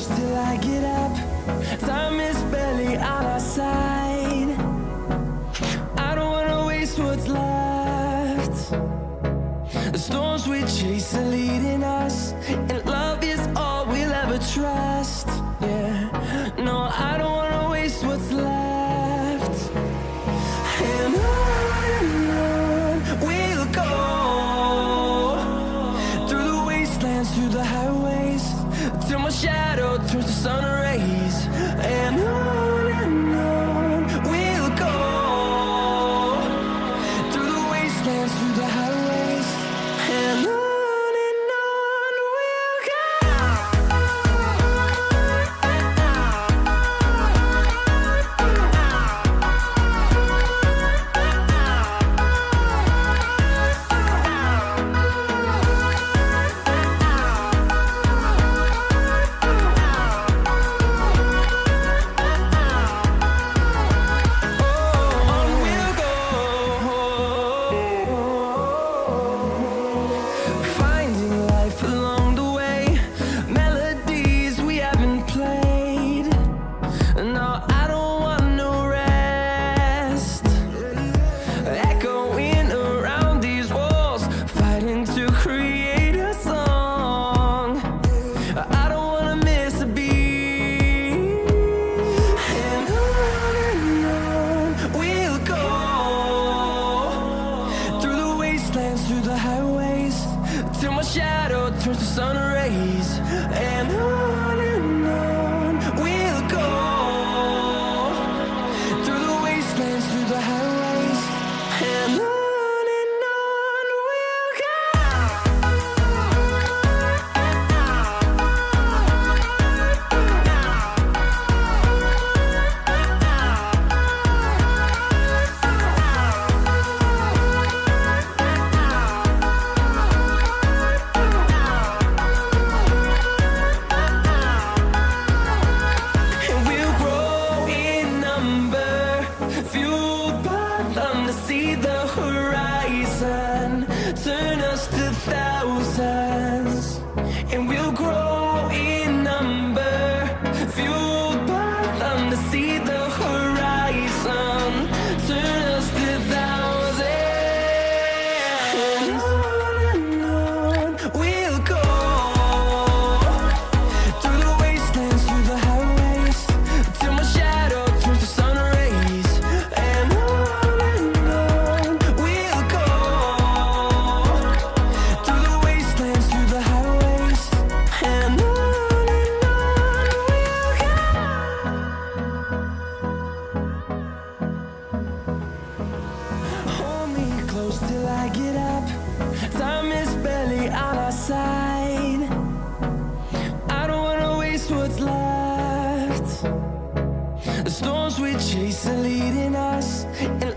close till I get up. Time is barely on our side. I don't wanna waste what's left. The storms we chase are leading us, and love is all we'll ever trust. Yeah, no, I don't wanna waste what's left. And on we'll go, through the wastelands, through the highways, till my shadow turns to sun rays. And on we'll go, through the wastelands, through the highways, and on we'll go. Through the highways, till my shadow turns to sun rays. And on we'll go, through the wastelands, through the highways, and on we'll go. See the horizon turn us to thousands, and we'll grow in number, fueled by them to see the horizon turn us to thousands. And on we'll go, through the wastelands, through the highways, till my shadow turns to sun rays. And till I get up, time is barely on our side. I don't wanna waste what's left. The storms we chase are leading us, and